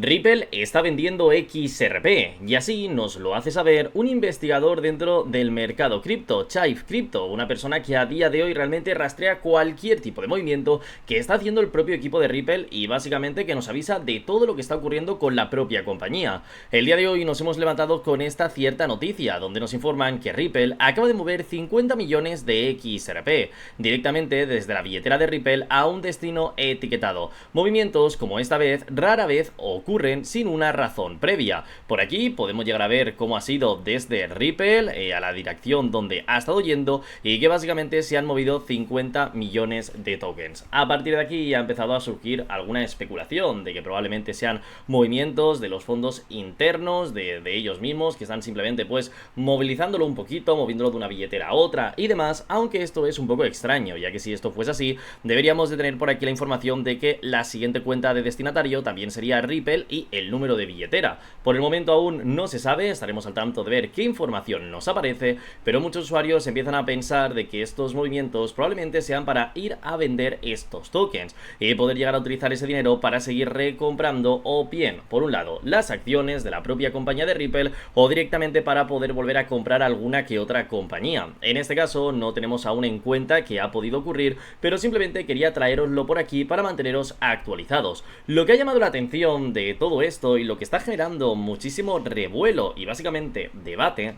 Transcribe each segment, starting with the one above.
Ripple está vendiendo XRP y así nos lo hace saber un investigador dentro del mercado cripto, Chive Crypto, una persona que a día de hoy realmente rastrea cualquier tipo de movimiento que está haciendo el propio equipo de Ripple y básicamente que nos avisa de todo lo que está ocurriendo con la propia compañía. El día de hoy nos hemos levantado con esta cierta noticia donde nos informan que Ripple acaba de mover 50 millones de XRP directamente desde la billetera de Ripple a un destino etiquetado. Movimientos como esta vez rara vez ocurren sin una razón previa. Por aquí podemos llegar a ver cómo ha sido desde Ripple a la dirección donde ha estado yendo y que básicamente se han movido 50 millones de tokens. A partir de aquí ha empezado a surgir alguna especulación de que probablemente sean movimientos de los fondos internos de ellos mismos que están simplemente pues movilizándolo un poquito, moviéndolo de una billetera a otra y demás, aunque esto es un poco extraño, ya que si esto fuese así, deberíamos de tener por aquí la información de que la siguiente cuenta de destinatario también sería Ripple y el número de billetera. Por el momento aún no se sabe, estaremos al tanto de ver qué información nos aparece, pero muchos usuarios empiezan a pensar de que estos movimientos probablemente sean para ir a vender estos tokens y poder llegar a utilizar ese dinero para seguir recomprando o bien, por un lado, las acciones de la propia compañía de Ripple o directamente para poder volver a comprar alguna que otra compañía. En este caso no tenemos aún en cuenta que ha podido ocurrir, pero simplemente quería traeroslo por aquí para manteneros actualizados. Lo que ha llamado la atención de todo esto y lo que está generando muchísimo revuelo y básicamente debate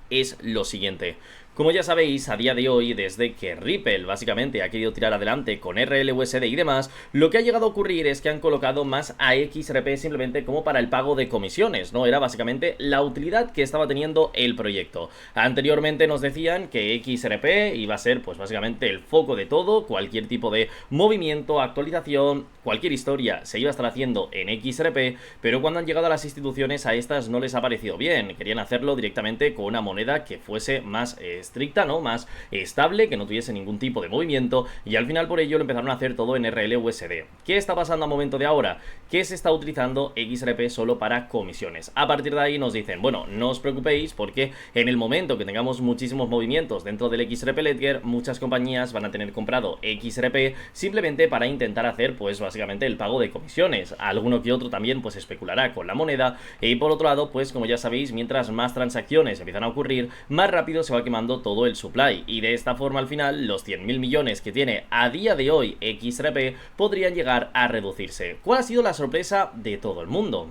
es lo siguiente. Como ya sabéis, a día de hoy, desde que Ripple básicamente ha querido tirar adelante con RLUSD y demás, lo que ha llegado a ocurrir es que han colocado más a XRP simplemente como para el pago de comisiones, ¿no? Era básicamente la utilidad que estaba teniendo el proyecto. Anteriormente nos decían que XRP iba a ser pues básicamente el foco de todo, cualquier tipo de movimiento, actualización, cualquier historia se iba a estar haciendo en XRP, pero cuando han llegado a las instituciones a estas no les ha parecido bien, querían hacerlo directamente con una moneda que fuese más estricta, ¿no? Más estable, que no tuviese ningún tipo de movimiento y al final por ello lo empezaron a hacer todo en RLUSD. ¿Qué está pasando a momento de ahora? Que se está utilizando XRP solo para comisiones. A partir de ahí nos dicen, bueno, no os preocupéis porque en el momento que tengamos muchísimos movimientos dentro del XRP Ledger, muchas compañías van a tener comprado XRP simplemente para intentar hacer pues básicamente el pago de comisiones. Alguno que otro también pues especulará con la moneda y por otro lado pues como ya sabéis, mientras más transacciones empiezan a ocurrir, más rápido se va quemando todo el supply y de esta forma al final los 100.000 millones que tiene a día de hoy XRP podrían llegar a reducirse. ¿Cuál ha sido la sorpresa de todo el mundo?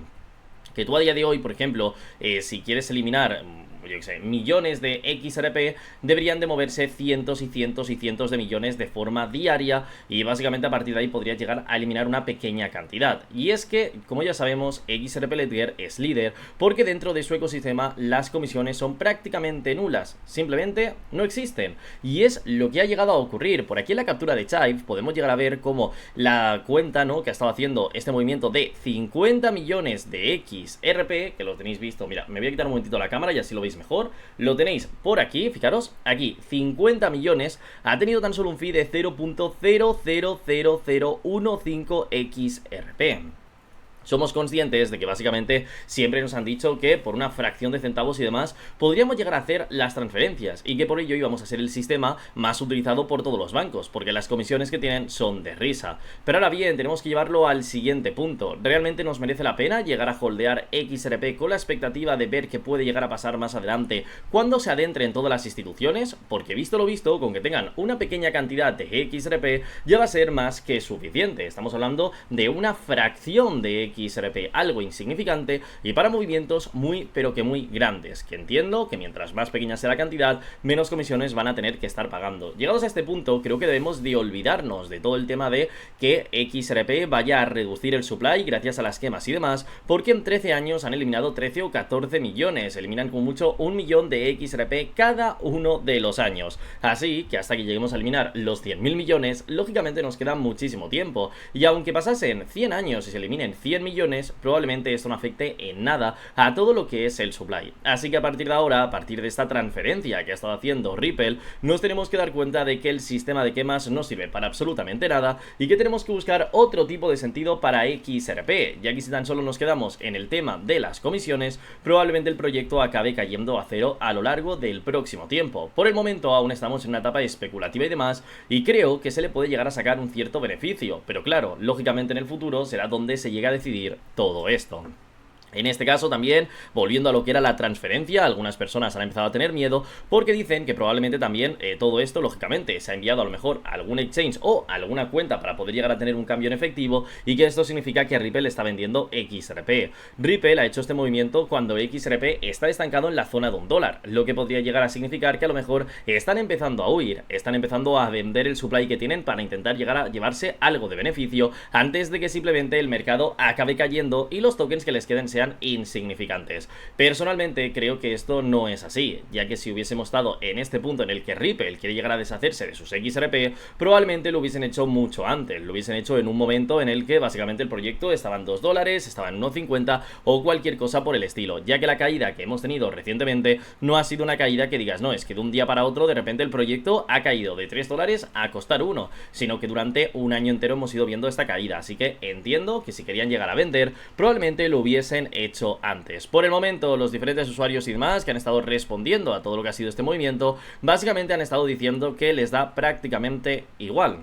Que tú a día de hoy, por ejemplo, si quieres eliminar yo qué sé, millones de XRP, deberían de moverse cientos y cientos y cientos de millones de forma diaria y básicamente a partir de ahí podrías llegar a eliminar una pequeña cantidad. Y es que, como ya sabemos, XRP Ledger es líder porque dentro de su ecosistema las comisiones son prácticamente nulas, simplemente no existen. Y es lo que ha llegado a ocurrir. Por aquí en la captura de Chive podemos llegar a ver cómo la cuenta, ¿no?, que ha estado haciendo este movimiento de 50 millones de XRP, que lo tenéis visto, mira, me voy a quitar un momentito la cámara y así lo veis mejor, lo tenéis por aquí, fijaros, aquí 50 millones, ha tenido tan solo un fee de 0.000015 XRP. Somos conscientes de que básicamente siempre nos han dicho que por una fracción de centavos y demás podríamos llegar a hacer las transferencias y que por ello íbamos a ser el sistema más utilizado por todos los bancos, porque las comisiones que tienen son de risa. Pero ahora bien, tenemos que llevarlo al siguiente punto. ¿Realmente nos merece la pena llegar a holdear XRP con la expectativa de ver qué puede llegar a pasar más adelante cuando se adentre en todas las instituciones? Porque visto lo visto, con que tengan una pequeña cantidad de XRP ya va a ser más que suficiente. Estamos hablando de una fracción de XRP, algo insignificante y para movimientos muy pero que muy grandes, que entiendo que mientras más pequeña sea la cantidad, menos comisiones van a tener que estar pagando. Llegados a este punto, creo que debemos de olvidarnos de todo el tema de que XRP vaya a reducir el supply gracias a las quemas y demás, porque en 13 años han eliminado 13 o 14 millones, eliminan con mucho 1 millón de XRP cada uno de los años. Así que hasta que lleguemos a eliminar los 100.000 millones, lógicamente nos queda muchísimo tiempo, y aunque pasasen 100 años y se eliminen 100 millones, probablemente esto no afecte en nada a todo lo que es el supply. Así que a partir de ahora, a partir de esta transferencia que ha estado haciendo Ripple, nos tenemos que dar cuenta de que el sistema de quemas no sirve para absolutamente nada y que tenemos que buscar otro tipo de sentido para XRP, ya que si tan solo nos quedamos en el tema de las comisiones, probablemente el proyecto acabe cayendo a cero a lo largo del próximo tiempo. Por el momento aún estamos en una etapa especulativa y demás, y creo que se le puede llegar a sacar un cierto beneficio, pero claro, lógicamente en el futuro será donde se llegue a decidir decidir todo esto. En este caso también, volviendo a lo que era la transferencia, algunas personas han empezado a tener miedo porque dicen que probablemente también todo esto, lógicamente, se ha enviado a lo mejor a algún exchange o a alguna cuenta para poder llegar a tener un cambio en efectivo, y que esto significa que Ripple está vendiendo XRP. Ripple ha hecho este movimiento cuando XRP está estancado en la zona de $1, lo que podría llegar a significar que a lo mejor están empezando a huir, están empezando a vender el supply que tienen para intentar llegar a llevarse algo de beneficio antes de que simplemente el mercado acabe cayendo y los tokens que les queden sean insignificantes. Personalmente creo que esto no es así, ya que si hubiésemos estado en este punto en el que Ripple quiere llegar a deshacerse de sus XRP, probablemente lo hubiesen hecho mucho antes, lo hubiesen hecho en un momento en el que básicamente el proyecto estaba en $2, estaba en 1,50 o cualquier cosa por el estilo, ya que la caída que hemos tenido recientemente no ha sido una caída que digas, no, es que de un día para otro de repente el proyecto ha caído de $3 a costar 1, sino que durante un año entero hemos ido viendo esta caída, así que entiendo que si querían llegar a vender, probablemente lo hubiesen hecho antes. Por el momento, los diferentes usuarios y demás que han estado respondiendo a todo lo que ha sido este movimiento, básicamente han estado diciendo que les da prácticamente igual,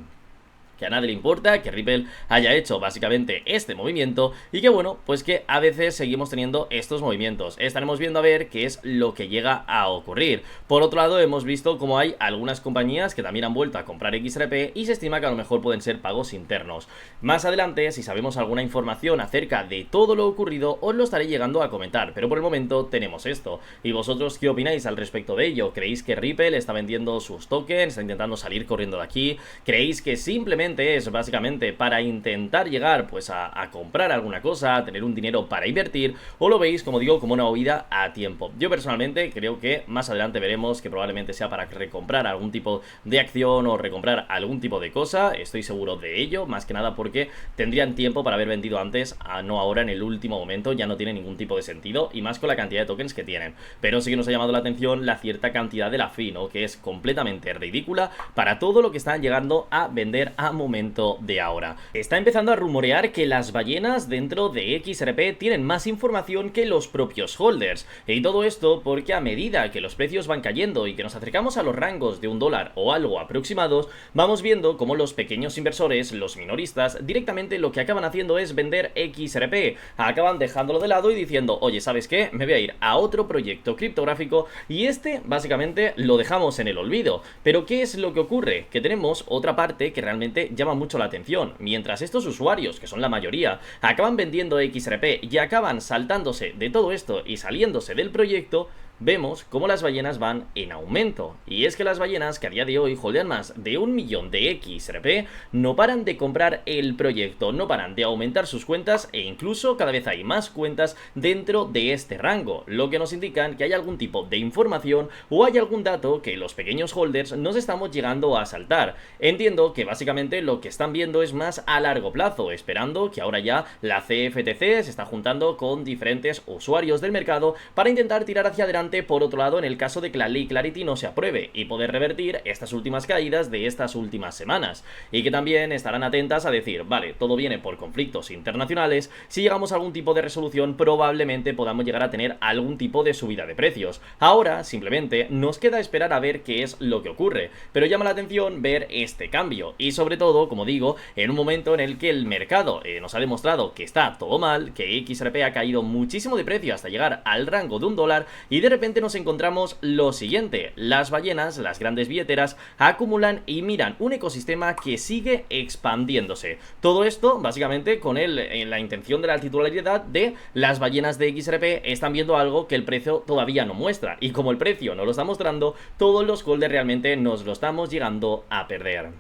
que a nadie le importa que Ripple haya hecho básicamente este movimiento, y que bueno, pues que a veces seguimos teniendo estos movimientos. Estaremos viendo a ver qué es lo que llega a ocurrir. Por otro lado, hemos visto como hay algunas compañías que también han vuelto a comprar XRP y se estima que a lo mejor pueden ser pagos internos. Más adelante, si sabemos alguna información acerca de todo lo ocurrido, os lo estaré llegando a comentar, pero por el momento tenemos esto. ¿Y vosotros qué opináis al respecto de ello? ¿Creéis que Ripple está vendiendo sus tokens, está intentando salir corriendo de aquí? ¿Creéis que simplemente es básicamente para intentar llegar pues a comprar alguna cosa, a tener un dinero para invertir, o lo veis, como digo, como una huida a tiempo? Yo personalmente creo que más adelante veremos que probablemente sea para recomprar algún tipo de acción o recomprar algún tipo de cosa, estoy seguro de ello, más que nada porque tendrían tiempo para haber vendido antes, no ahora en el último momento. Ya no tiene ningún tipo de sentido, y más con la cantidad de tokens que tienen. Pero sí que nos ha llamado la atención la cierta cantidad de la fee, ¿no? Que es completamente ridícula para todo lo que están llegando a vender a momento de ahora. Está empezando a rumorear que las ballenas dentro de XRP tienen más información que los propios holders, y todo esto porque a medida que los precios van cayendo y que nos acercamos a los rangos de $1 o algo aproximados, vamos viendo como los pequeños inversores, los minoristas, directamente lo que acaban haciendo es vender XRP, acaban dejándolo de lado y diciendo, oye, ¿sabes qué? Me voy a ir a otro proyecto criptográfico y este básicamente lo dejamos en el olvido. Pero ¿qué es lo que ocurre? Que tenemos otra parte que realmente llama mucho la atención. Mientras estos usuarios, que son la mayoría, acaban vendiendo XRP y acaban saltándose de todo esto y saliéndose del proyecto, vemos cómo las ballenas van en aumento. Y es que las ballenas, que a día de hoy holdean más de 1 millón de XRP, no paran de comprar el proyecto, no paran de aumentar sus cuentas, e incluso cada vez hay más cuentas dentro de este rango, lo que nos indican que hay algún tipo de información o hay algún dato que los pequeños holders nos estamos llegando a saltar. Entiendo que básicamente lo que están viendo es más a largo plazo, esperando que ahora ya la CFTC se está juntando con diferentes usuarios del mercado para intentar tirar hacia adelante, por otro lado, en el caso de que la ley Clarity no se apruebe, y poder revertir estas últimas caídas de estas últimas semanas. Y que también estarán atentas a decir, vale, todo viene por conflictos internacionales, si llegamos a algún tipo de resolución probablemente podamos llegar a tener algún tipo de subida de precios. Ahora simplemente nos queda esperar a ver qué es lo que ocurre, pero llama la atención ver este cambio, y sobre todo, como digo, en un momento en el que el mercado nos ha demostrado que está todo mal, que XRP ha caído muchísimo de precio hasta llegar al rango de $1, y de repente nos encontramos lo siguiente: las ballenas, las grandes billeteras, acumulan y miran un ecosistema que sigue expandiéndose. Todo esto básicamente con la intención de la titularidad de las ballenas de XRP están viendo algo que el precio todavía no muestra, y como el precio no lo está mostrando, todos los holders realmente nos lo estamos llegando a perder.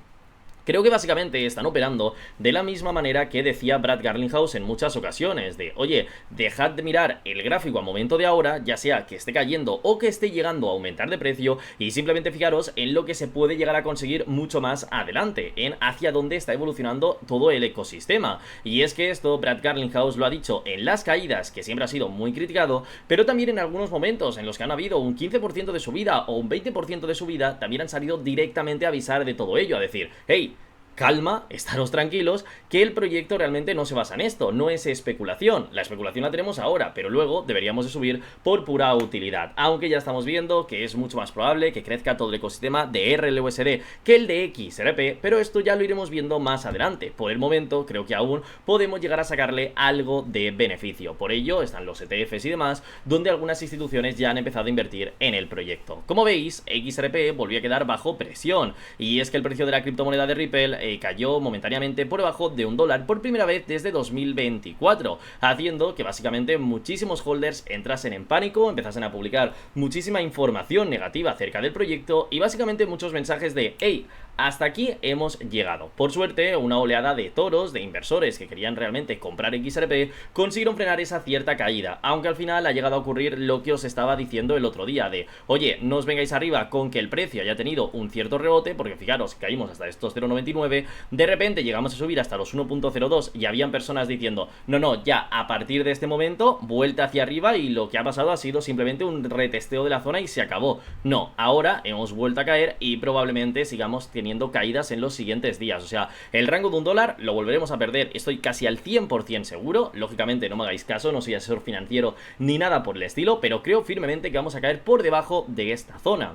Creo que básicamente están operando de la misma manera que decía Brad Garlinghouse en muchas ocasiones, de oye, dejad de mirar el gráfico a momento de ahora, ya sea que esté cayendo o que esté llegando a aumentar de precio, y simplemente fijaros en lo que se puede llegar a conseguir mucho más adelante, en hacia dónde está evolucionando todo el ecosistema. Y es que esto Brad Garlinghouse lo ha dicho en las caídas, que siempre ha sido muy criticado, pero también en algunos momentos en los que han habido un 15% de subida o un 20% de subida, también han salido directamente a avisar de todo ello, a decir, hey, calma, estaros tranquilos, que el proyecto realmente no se basa en esto, no es especulación. La especulación la tenemos ahora, pero luego deberíamos de subir por pura utilidad, aunque ya estamos viendo que es mucho más probable que crezca todo el ecosistema de RLUSD que el de XRP, pero esto ya lo iremos viendo más adelante. Por el momento creo que aún podemos llegar a sacarle algo de beneficio. Por ello están los ETFs y demás, donde algunas instituciones ya han empezado a invertir en el proyecto. Como veis, XRP volvió a quedar bajo presión, y es que el precio de la criptomoneda de Ripple cayó momentáneamente por debajo de $1 por primera vez desde 2024, haciendo que básicamente muchísimos holders entrasen en pánico, empezasen a publicar muchísima información negativa acerca del proyecto y básicamente muchos mensajes de hey, hasta aquí hemos llegado. Por suerte, una oleada de toros, de inversores que querían realmente comprar XRP, consiguieron frenar esa cierta caída, aunque al final ha llegado a ocurrir lo que os estaba diciendo el otro día de, oye, no os vengáis arriba con que el precio haya tenido un cierto rebote, porque fijaros, caímos hasta estos 0,99, de repente llegamos a subir hasta los 1,02 y habían personas diciendo, no, ya a partir de este momento, vuelta hacia arriba y lo que ha pasado ha sido simplemente un retesteo de la zona y se acabó. No, ahora hemos vuelto a caer y probablemente sigamos teniendo caídas en los siguientes días. O sea, el rango de $1 lo volveremos a perder, estoy casi al 100% seguro. Lógicamente no me hagáis caso, no soy asesor financiero ni nada por el estilo, pero creo firmemente que vamos a caer por debajo de esta zona.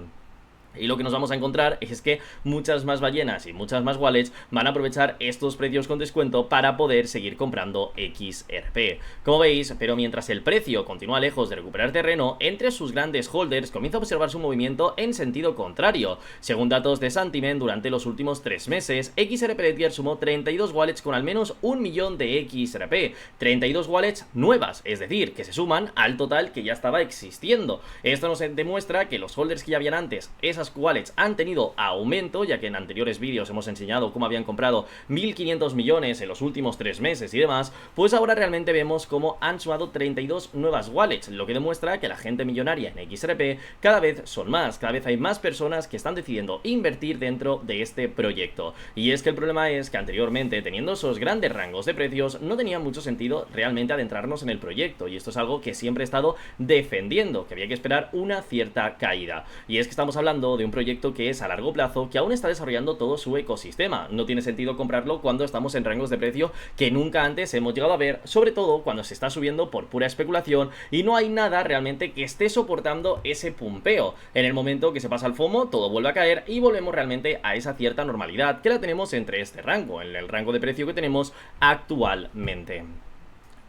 Y lo que nos vamos a encontrar es que muchas más ballenas y muchas más wallets van a aprovechar estos precios con descuento para poder seguir comprando XRP. Como veis, pero mientras el precio continúa lejos de recuperar terreno, entre sus grandes holders comienza a observarse un movimiento en sentido contrario. Según datos de Santiment, durante los últimos 3 meses, XRP Ledger sumó 32 wallets con al menos 1 millón de XRP. 32 wallets nuevas, es decir, que se suman al total que ya estaba existiendo. Esto nos demuestra que los holders que ya habían antes, esas wallets han tenido aumento, ya que en anteriores vídeos hemos enseñado cómo habían comprado 1.500 millones en los últimos 3 meses y demás, pues ahora realmente vemos cómo han sumado 32 nuevas wallets, lo que demuestra que la gente millonaria en XRP cada vez son más, cada vez hay más personas que están decidiendo invertir dentro de este proyecto. Y es que el problema es que anteriormente, teniendo esos grandes rangos de precios, no tenía mucho sentido realmente adentrarnos en el proyecto, y esto es algo que siempre he estado defendiendo, que había que esperar una cierta caída. Y es que estamos hablando de un proyecto que es a largo plazo, que aún está desarrollando todo su ecosistema. No tiene sentido comprarlo cuando estamos en rangos de precio que nunca antes hemos llegado a ver, sobre todo cuando se está subiendo por pura especulación y no hay nada realmente que esté soportando ese pumpeo. En el momento que se pasa el FOMO, todo vuelve a caer y volvemos realmente a esa cierta normalidad que la tenemos entre este rango, en el rango de precio que tenemos actualmente.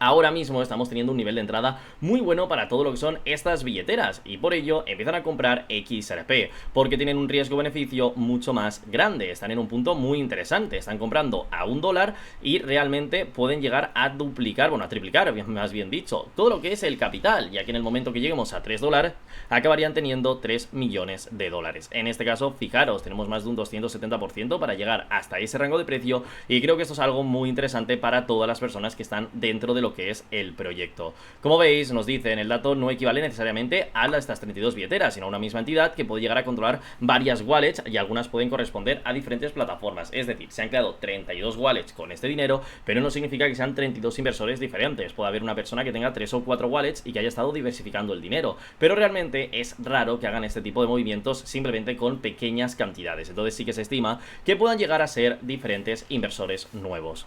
Ahora mismo estamos teniendo un nivel de entrada muy bueno para todo lo que son estas billeteras y por ello empiezan a comprar XRP porque tienen un riesgo-beneficio mucho más grande, están en un punto muy interesante, están comprando a $1 y realmente pueden llegar a duplicar, bueno, a triplicar, más bien dicho, todo lo que es el capital, ya que en el momento que lleguemos a $3 acabarían teniendo 3 millones de dólares. En este caso, fijaros, tenemos más de un 270% para llegar hasta ese rango de precio y creo que esto es algo muy interesante para todas las personas que están dentro de lo que es el proyecto. Como veis, nos dicen, el dato no equivale necesariamente a estas 32 billeteras, sino a una misma entidad que puede llegar a controlar varias wallets y algunas pueden corresponder a diferentes plataformas. Es decir, se han creado 32 wallets con este dinero, pero no significa que sean 32 inversores diferentes. Puede haber una persona que tenga 3 o 4 wallets y que haya estado diversificando el dinero, pero realmente es raro que hagan este tipo de movimientos simplemente con pequeñas cantidades. Entonces sí que se estima que puedan llegar a ser diferentes inversores nuevos.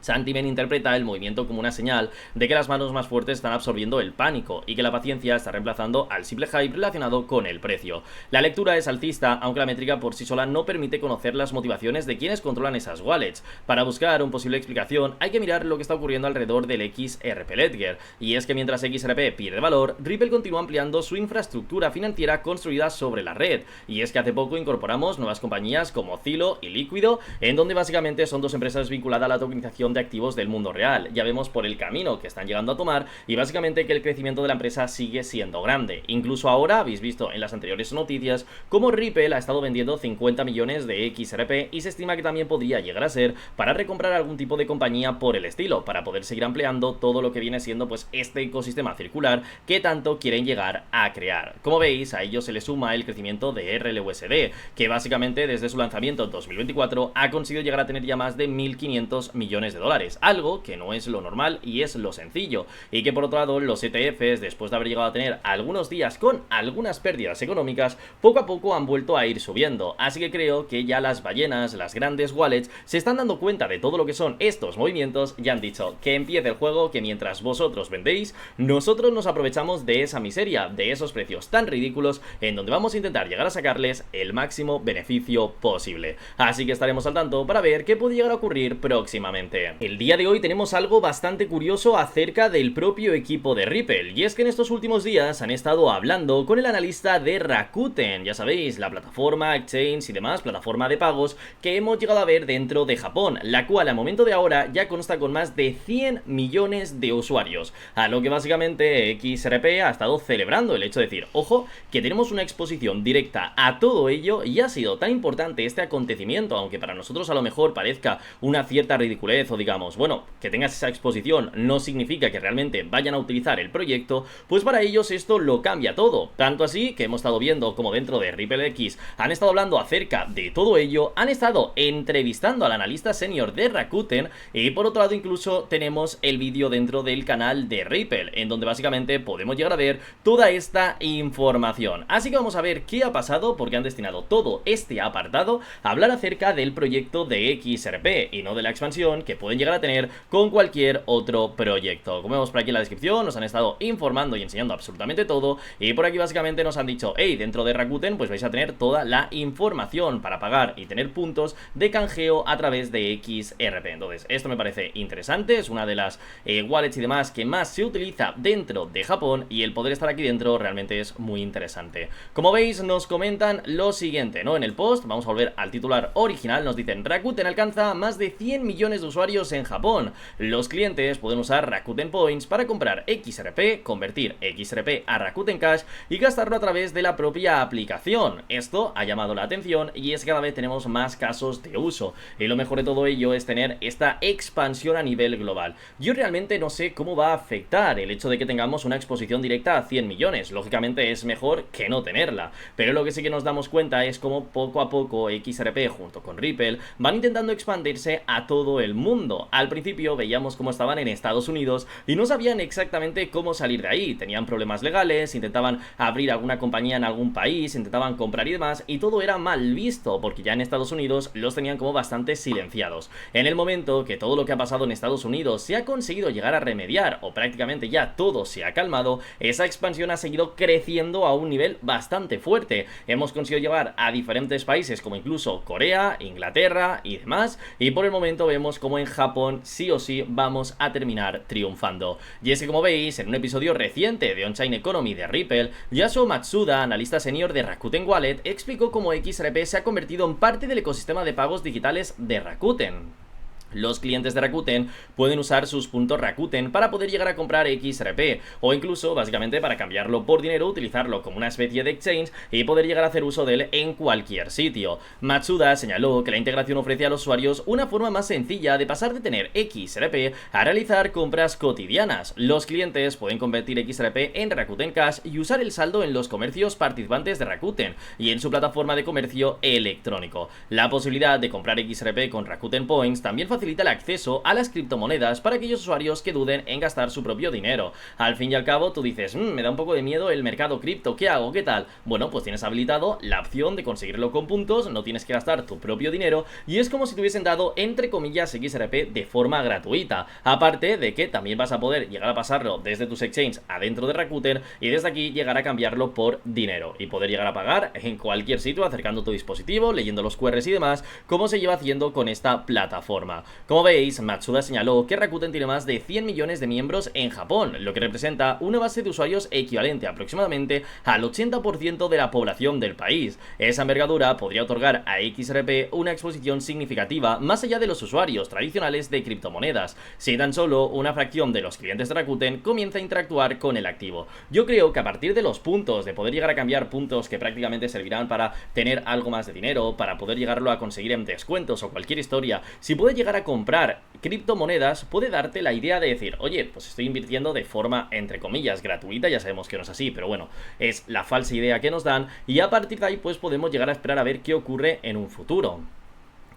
Santiment interpreta el movimiento como una señal de que las manos más fuertes están absorbiendo el pánico y que la paciencia está reemplazando al simple hype relacionado con el precio. La lectura es alcista, aunque la métrica por sí sola no permite conocer las motivaciones de quienes controlan esas wallets. Para buscar una posible explicación hay que mirar lo que está ocurriendo alrededor del XRP Ledger, y es que mientras XRP pierde valor, Ripple continúa ampliando su infraestructura financiera construida sobre la red, y es que hace poco incorporamos nuevas compañías como Zillow y Liquido, en donde básicamente son dos empresas vinculadas a la tokenización de activos del mundo real. Ya vemos por el camino que están llegando a tomar y básicamente que el crecimiento de la empresa sigue siendo grande. Incluso ahora habéis visto en las anteriores noticias cómo Ripple ha estado vendiendo 50 millones de XRP y se estima que también podría llegar a ser para recomprar algún tipo de compañía por el estilo, para poder seguir ampliando todo lo que viene siendo pues este ecosistema circular que tanto quieren llegar a crear. Como veis, a ello se le suma el crecimiento de RLUSD, que básicamente desde su lanzamiento en 2024 ha conseguido llegar a tener ya más de 1.500 millones de de dólares, algo que no es lo normal y es lo sencillo, y que por otro lado los ETFs, después de haber llegado a tener algunos días con algunas pérdidas económicas, poco a poco han vuelto a ir subiendo, así que creo que ya las ballenas, las grandes wallets, se están dando cuenta de todo lo que son estos movimientos y han dicho que empiece el juego, que mientras vosotros vendéis, nosotros nos aprovechamos de esa miseria, de esos precios tan ridículos, en donde vamos a intentar llegar a sacarles el máximo beneficio posible. Así que estaremos al tanto para ver qué puede llegar a ocurrir próximamente. El día de hoy tenemos algo bastante curioso acerca del propio equipo de Ripple, y es que en estos últimos días han estado hablando con el analista de Rakuten, ya sabéis, la plataforma, exchange y demás, plataforma de pagos que hemos llegado a ver dentro de Japón, la cual al momento de ahora ya consta con más de 100 millones de usuarios, a lo que básicamente XRP ha estado celebrando el hecho de decir, ojo, que tenemos una exposición directa a todo ello, y ha sido tan importante este acontecimiento, aunque para nosotros a lo mejor parezca una cierta ridiculez o digamos, bueno, que tengas esa exposición no significa que realmente vayan a utilizar el proyecto, pues para ellos esto lo cambia todo, tanto así que hemos estado viendo como dentro de Ripple X han estado hablando acerca de todo ello, han estado entrevistando al analista senior de Rakuten, y por otro lado incluso tenemos el vídeo dentro del canal de Ripple, en donde básicamente podemos llegar a ver toda esta información. Así que vamos a ver qué ha pasado, porque han destinado todo este apartado a hablar acerca del proyecto de XRP y no de la expansión que pueden llegar a tener con cualquier otro proyecto. Como vemos por aquí en la descripción, nos han estado informando y enseñando absolutamente todo, y por aquí básicamente nos han dicho, hey, dentro de Rakuten pues vais a tener toda la información para pagar y tener puntos de canjeo a través de XRP. Entonces esto me parece interesante, es una de las wallets y demás que más se utiliza dentro de Japón, y el poder estar aquí dentro realmente es muy interesante. Como veis nos comentan lo siguiente, ¿no? En el post, vamos a volver al titular original, nos dicen, Rakuten alcanza más de 100 millones de usuarios en Japón. Los clientes pueden usar Rakuten Points para comprar XRP, convertir XRP a Rakuten Cash y gastarlo a través de la propia aplicación. Esto ha llamado la atención y es que cada vez tenemos más casos de uso, y lo mejor de todo ello es tener esta expansión a nivel global. Yo realmente no sé cómo va a afectar el hecho de que tengamos una exposición directa a 100 millones, lógicamente es mejor que no tenerla, pero lo que sí que nos damos cuenta es cómo poco a poco XRP junto con Ripple van intentando expandirse a todo el mundo. Al principio veíamos cómo estaban en Estados Unidos y no sabían exactamente cómo salir de ahí, tenían problemas legales, intentaban abrir alguna compañía en algún país, intentaban comprar y demás, y todo era mal visto porque ya en Estados Unidos los tenían como bastante silenciados. En el momento que todo lo que ha pasado en Estados Unidos se ha conseguido llegar a remediar, o prácticamente ya todo se ha calmado, esa expansión ha seguido creciendo a un nivel bastante fuerte. Hemos conseguido llegar a diferentes países como incluso Corea, Inglaterra y demás, y por el momento vemos como en Japón sí o sí vamos a terminar triunfando. Y es que como veis, en un episodio reciente de On-Chain Economy de Ripple, Yasuo Matsuda, analista senior de Rakuten Wallet, explicó cómo XRP se ha convertido en parte del ecosistema de pagos digitales de Rakuten. Los clientes de Rakuten pueden usar sus puntos Rakuten para poder llegar a comprar XRP, o incluso básicamente para cambiarlo por dinero, utilizarlo como una especie de exchange y poder llegar a hacer uso de él en cualquier sitio. Matsuda señaló que la integración ofrece a los usuarios una forma más sencilla de pasar de tener XRP a realizar compras cotidianas. Los clientes pueden convertir XRP en Rakuten Cash y usar el saldo en los comercios participantes de Rakuten y en su plataforma de comercio electrónico. La posibilidad de comprar XRP con Rakuten Points también facilita el acceso a las criptomonedas para aquellos usuarios que duden en gastar su propio dinero. Al fin y al cabo tú dices, me da un poco de miedo el mercado cripto, ¿qué hago? ¿Qué tal? Bueno, pues tienes habilitado la opción de conseguirlo con puntos, no tienes que gastar tu propio dinero y es como si te hubiesen dado, entre comillas, XRP de forma gratuita. Aparte de que también vas a poder llegar a pasarlo desde tus exchanges adentro de Rakuten y desde aquí llegar a cambiarlo por dinero y poder llegar a pagar en cualquier sitio acercando tu dispositivo, leyendo los QRs y demás, como se lleva haciendo con esta plataforma. Como veis, Matsuda señaló que Rakuten tiene más de 100 millones de miembros en Japón, lo que representa una base de usuarios equivalente aproximadamente al 80% de la población del país. Esa envergadura podría otorgar a XRP una exposición significativa más allá de los usuarios tradicionales de criptomonedas, si tan solo una fracción de los clientes de Rakuten comienza a interactuar con el activo. Yo creo que a partir de los puntos, de poder llegar a cambiar puntos que prácticamente servirán para tener algo más de dinero, para poder llegarlo a conseguir en descuentos o cualquier historia, si puedes llegar a comprar criptomonedas, puede darte la idea de decir, oye, pues estoy invirtiendo de forma, entre comillas, gratuita, ya sabemos que no es así, pero bueno, es la falsa idea que nos dan, y a partir de ahí pues podemos llegar a esperar a ver qué ocurre en un futuro.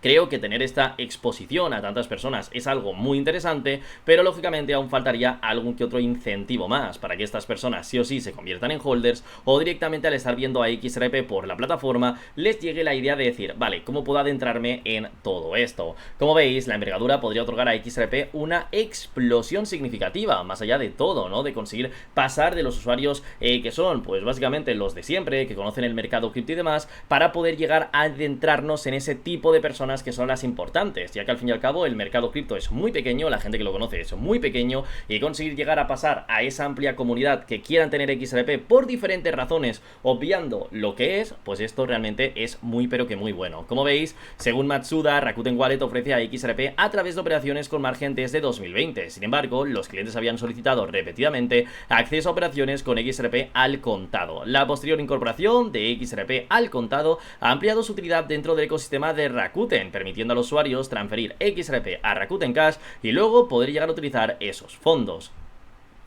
Creo que tener esta exposición a tantas personas es algo muy interesante, pero lógicamente aún faltaría algún que otro incentivo más para que estas personas sí o sí se conviertan en holders, o directamente al estar viendo a XRP por la plataforma les llegue la idea de decir, vale, ¿cómo puedo adentrarme en todo esto? Como veis, la envergadura podría otorgar a XRP una explosión significativa, más allá de todo, ¿no? De conseguir pasar de los usuarios que son, pues básicamente los de siempre, que conocen el mercado cripto y demás, para poder llegar a adentrarnos en ese tipo de personas que son las importantes, ya que al fin y al cabo el mercado cripto es muy pequeño, la gente que lo conoce es muy pequeño, y conseguir llegar a pasar a esa amplia comunidad que quieran tener XRP por diferentes razones, obviando lo que es, pues esto realmente es muy pero que muy bueno. Como veis, según Matsuda, Rakuten Wallet ofrece a XRP a través de operaciones con margen desde 2020. Sin embargo, los clientes habían solicitado repetidamente acceso a operaciones con XRP al contado. La posterior incorporación de XRP al contado ha ampliado su utilidad dentro del ecosistema de Rakuten, permitiendo a los usuarios transferir XRP a Rakuten Cash y luego poder llegar a utilizar esos fondos.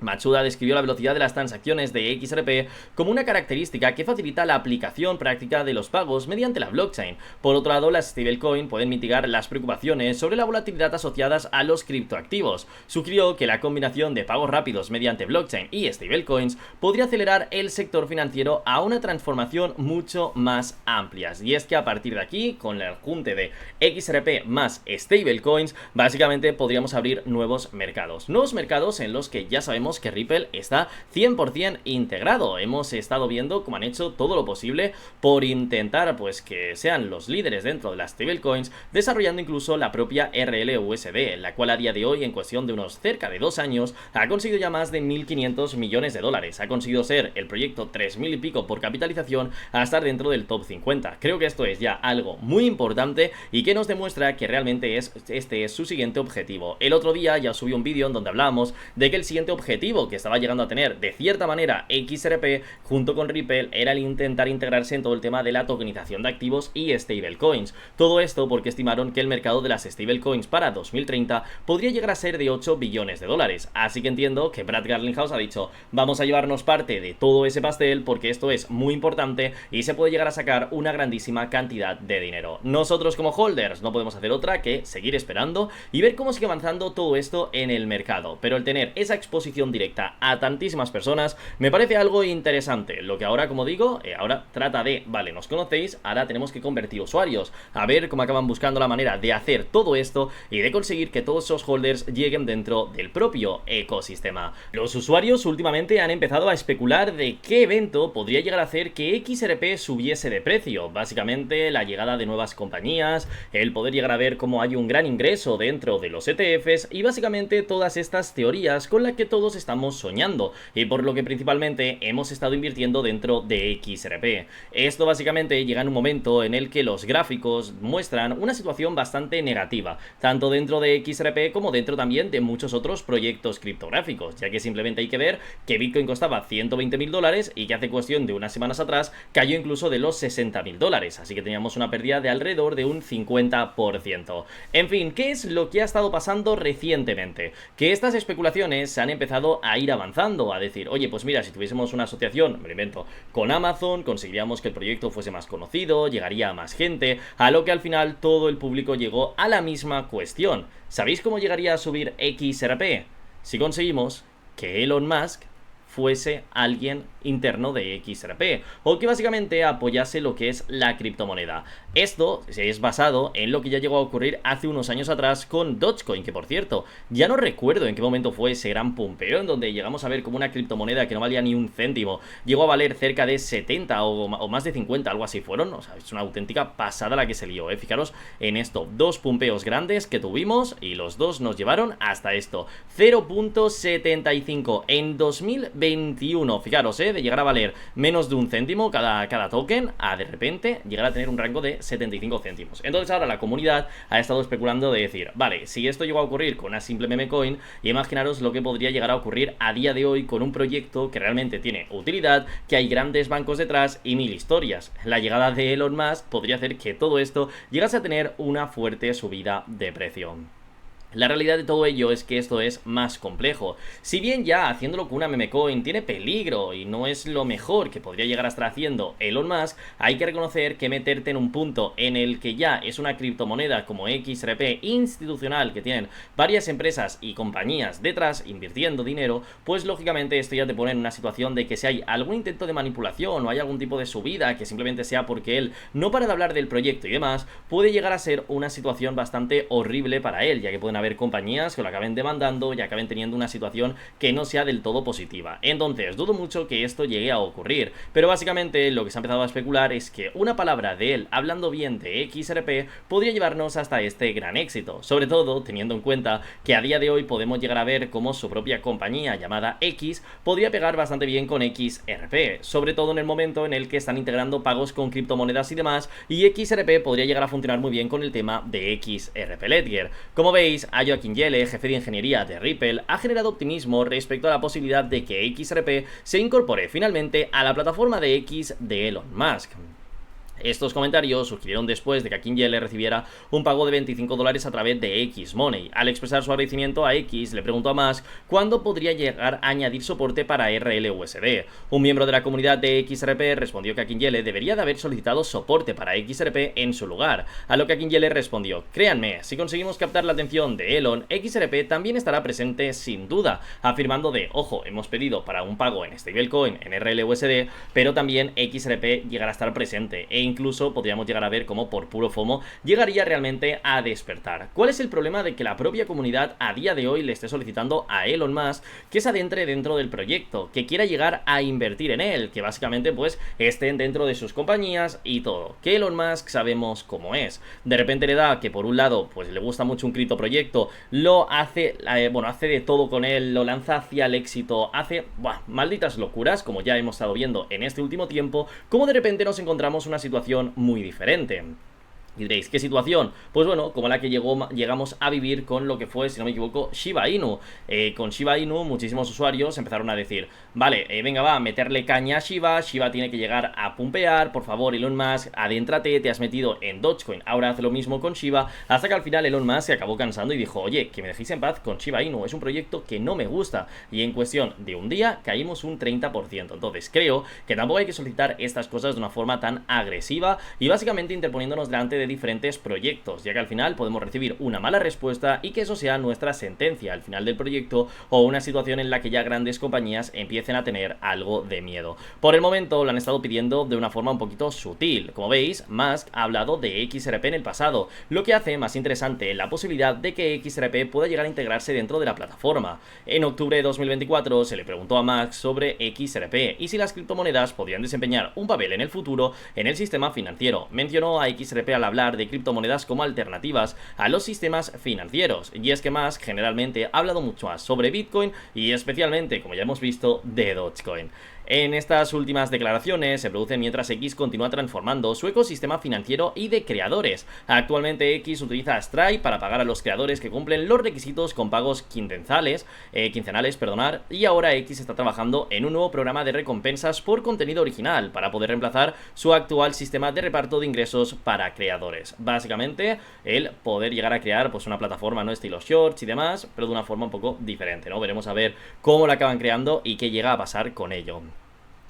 Matsuda describió la velocidad de las transacciones de XRP como una característica que facilita la aplicación práctica de los pagos mediante la blockchain. Por otro lado, las stablecoin pueden mitigar las preocupaciones sobre la volatilidad asociadas a los criptoactivos. Sugirió que la combinación de pagos rápidos mediante blockchain y stablecoins podría acelerar el sector financiero a una transformación mucho más amplia. Y es que a partir de aquí, con el junte de XRP más stablecoins, básicamente podríamos abrir nuevos mercados en los que ya sabemos que Ripple está 100% integrado. Hemos estado viendo cómo han hecho todo lo posible por intentar pues que sean los líderes dentro de las stablecoins, desarrollando incluso la propia RLUSD, la cual a día de hoy, en cuestión de unos cerca de 2 años, ha conseguido ya más de 1.500 millones de dólares. Ha conseguido ser el proyecto 3.000 y pico por capitalización a estar dentro del top 50. Creo que esto es ya algo muy importante y que nos demuestra que realmente este es su siguiente objetivo. El otro día ya subí un vídeo en donde hablábamos de que el siguiente objetivo que estaba llegando a tener de cierta manera XRP junto con Ripple era el intentar integrarse en todo el tema de la tokenización de activos y stablecoins. Todo esto porque estimaron que el mercado de las stablecoins para 2030 podría llegar a ser de 8 billones de dólares. Así que entiendo que Brad Garlinghouse ha dicho, vamos a llevarnos parte de todo ese pastel porque esto es muy importante y se puede llegar a sacar una grandísima cantidad de dinero. Nosotros como holders no podemos hacer otra que seguir esperando y ver cómo sigue avanzando todo esto en el mercado, pero el tener esa exposición directa a tantísimas personas me parece algo interesante. Lo que ahora, como digo, ahora trata de, vale, nos conocéis, ahora tenemos que convertir usuarios, a ver cómo acaban buscando la manera de hacer todo esto y de conseguir que todos esos holders lleguen dentro del propio ecosistema. Los usuarios últimamente han empezado a especular de qué evento podría llegar a hacer que XRP subiese de precio. Básicamente la llegada de nuevas compañías, el poder llegar a ver cómo hay un gran ingreso dentro de los ETFs y básicamente todas estas teorías con las que todos estamos soñando y por lo que principalmente hemos estado invirtiendo dentro de XRP. Esto básicamente llega en un momento en el que los gráficos muestran una situación bastante negativa, tanto dentro de XRP como dentro también de muchos otros proyectos criptográficos, ya que simplemente hay que ver que Bitcoin costaba 120.000 dólares y que hace cuestión de unas semanas atrás cayó incluso de los 60.000 dólares, así que teníamos una pérdida de alrededor de un 50%. En fin, ¿qué es lo que ha estado pasando recientemente? Que estas especulaciones se han empezado a ir avanzando, a decir, oye, pues mira, si tuviésemos una asociación, me lo invento, con Amazon, conseguiríamos que el proyecto fuese más conocido, llegaría a más gente, a lo que al final todo el público llegó a la misma cuestión. ¿Sabéis cómo llegaría a subir XRP? Si conseguimos que Elon Musk fuese alguien interno de XRP o que básicamente apoyase lo que es la criptomoneda. Esto es basado en lo que ya llegó a ocurrir hace unos años atrás con Dogecoin, que por cierto, ya no recuerdo en qué momento fue ese gran pumpeo en donde llegamos a ver como una criptomoneda que no valía ni un céntimo llegó a valer cerca de 70 o más de 50, algo así fueron. O sea, es una auténtica pasada la que se lió, Fijaros en esto, dos pumpeos grandes que tuvimos y los dos nos llevaron hasta esto, 0.75 en 2021, fijaros, de llegar a valer menos de un céntimo cada token a de repente llegar a tener un rango de 75 céntimos. Entonces ahora la comunidad ha estado especulando de decir, vale, si esto llegó a ocurrir con una simple meme coin, imaginaros lo que podría llegar a ocurrir a día de hoy con un proyecto que realmente tiene utilidad, que hay grandes bancos detrás y mil historias. La llegada de Elon Musk podría hacer que todo esto llegase a tener una fuerte subida de precio. La realidad de todo ello es que esto es más complejo. Si bien ya haciéndolo con una meme coin tiene peligro y no es lo mejor que podría llegar a estar haciendo Elon Musk, hay que reconocer que meterte en un punto en el que ya es una criptomoneda como XRP institucional, que tienen varias empresas y compañías detrás invirtiendo dinero, pues lógicamente esto ya te pone en una situación de que si hay algún intento de manipulación o hay algún tipo de subida que simplemente sea porque él no para de hablar del proyecto y demás, puede llegar a ser una situación bastante horrible para él, ya que pueden haber compañías que lo acaben demandando y acaben teniendo una situación que no sea del todo positiva. Entonces, dudo mucho que esto llegue a ocurrir, pero básicamente lo que se ha empezado a especular es que una palabra de él hablando bien de XRP podría llevarnos hasta este gran éxito, sobre todo teniendo en cuenta que a día de hoy podemos llegar a ver cómo su propia compañía llamada X podría pegar bastante bien con XRP, sobre todo en el momento en el que están integrando pagos con criptomonedas y demás, y XRP podría llegar a funcionar muy bien con el tema de XRP Ledger. Como veis, Ayo Akinjele, jefe de ingeniería de Ripple, ha generado optimismo respecto a la posibilidad de que XRP se incorpore finalmente a la plataforma de X de Elon Musk. Estos comentarios surgieron después de que Akinjele recibiera un pago de $25 a través de Xmoney. Al expresar su agradecimiento a X, le preguntó a Musk cuándo podría llegar a añadir soporte para RLUSD. Un miembro de la comunidad de XRP respondió que Akinjele debería de haber solicitado soporte para XRP en su lugar, a lo que Akinjele respondió: créanme, si conseguimos captar la atención de Elon, XRP también estará presente sin duda, afirmando de, ojo, hemos pedido para un pago en stablecoin en RLUSD, pero también XRP llegará a estar presente, e incluso podríamos llegar a ver cómo por puro FOMO llegaría realmente a despertar. ¿Cuál es el problema de que la propia comunidad a día de hoy le esté solicitando a Elon Musk que se adentre dentro del proyecto, que quiera llegar a invertir en él, que básicamente pues estén dentro de sus compañías y todo? Que Elon Musk sabemos cómo es. De repente le da que por un lado pues le gusta mucho un criptoproyecto, lo hace, hace de todo con él, lo lanza hacia el éxito, hace malditas locuras, como ya hemos estado viendo en este último tiempo, como de repente nos encontramos una situación muy diferente. Y diréis, ¿qué situación? Pues bueno, como la que llegamos a vivir con lo que fue, si no me equivoco, Shiba Inu. Con Shiba Inu muchísimos usuarios empezaron a decir, vale, venga va, meterle caña a Shiba tiene que llegar a pumpear, por favor Elon Musk, adéntrate, te has metido en Dogecoin, ahora haz lo mismo con Shiba, hasta que al final Elon Musk se acabó cansando y dijo, oye, que me dejéis en paz con Shiba Inu, es un proyecto que no me gusta, y en cuestión de un día caímos un 30%, entonces creo que tampoco hay que solicitar estas cosas de una forma tan agresiva y básicamente interponiéndonos delante de diferentes proyectos, ya que al final podemos recibir una mala respuesta y que eso sea nuestra sentencia al final del proyecto, o una situación en la que ya grandes compañías empiecen a tener algo de miedo. Por el momento lo han estado pidiendo de una forma un poquito sutil. Como veis, Musk ha hablado de XRP en el pasado, lo que hace más interesante la posibilidad de que XRP pueda llegar a integrarse dentro de la plataforma. En octubre de 2024 se le preguntó a Musk sobre XRP y si las criptomonedas podían desempeñar un papel en el futuro en el sistema financiero. Mencionó a XRP al hablar de criptomonedas como alternativas a los sistemas financieros, y es que Musk generalmente ha hablado mucho más sobre Bitcoin y especialmente, como ya hemos visto, de Dogecoin. En estas últimas declaraciones se producen mientras X continúa transformando su ecosistema financiero y de creadores. Actualmente X utiliza Stripe para pagar a los creadores que cumplen los requisitos con pagos quincenales, y ahora X está trabajando en un nuevo programa de recompensas por contenido original para poder reemplazar su actual sistema de reparto de ingresos para creadores. Básicamente, el poder llegar a crear pues una plataforma, no estilo shorts y demás, pero de una forma un poco diferente, ¿no? Veremos a ver cómo la acaban creando y qué llega a pasar con ello.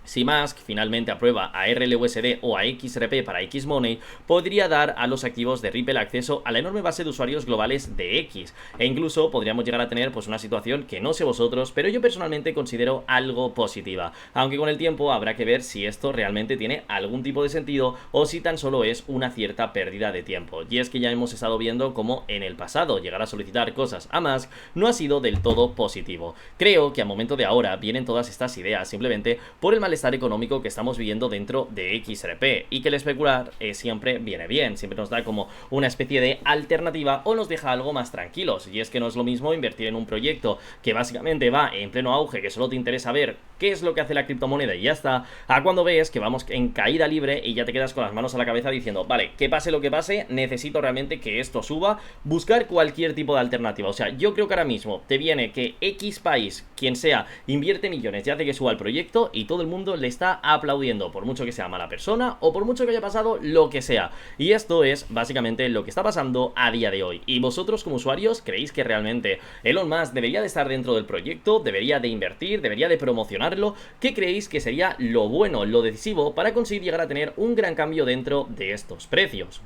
Si Musk finalmente aprueba a RLUSD o a XRP para Xmoney, podría dar a los activos de Ripple acceso a la enorme base de usuarios globales de X, e incluso podríamos llegar a tener pues una situación que no sé vosotros, pero yo personalmente considero algo positiva, aunque con el tiempo habrá que ver si esto realmente tiene algún tipo de sentido o si tan solo es una cierta pérdida de tiempo. Y es que ya hemos estado viendo cómo en el pasado llegar a solicitar cosas a Musk no ha sido del todo positivo. Creo que a momento de ahora vienen todas estas ideas simplemente por el malestar económico que estamos viviendo dentro de XRP, y que el especular siempre viene bien, siempre nos da como una especie de alternativa o nos deja algo más tranquilos. Y es que no es lo mismo invertir en un proyecto que básicamente va en pleno auge, que solo te interesa ver qué es lo que hace la criptomoneda y ya está, a cuando ves que vamos en caída libre y ya te quedas con las manos a la cabeza diciendo, vale, que pase lo que pase, necesito realmente que esto suba, buscar cualquier tipo de alternativa. O sea, yo creo que ahora mismo te viene que X país, quien sea, invierte millones y hace que suba el proyecto y todo el mundo mundo le está aplaudiendo, por mucho que sea mala persona o por mucho que haya pasado lo que sea. Y esto es básicamente lo que está pasando a día de hoy. ¿Y vosotros como usuarios creéis que realmente Elon Musk debería de estar dentro del proyecto, debería de invertir, debería de promocionarlo? ¿Qué creéis que sería lo bueno, lo decisivo para conseguir llegar a tener un gran cambio dentro de estos precios?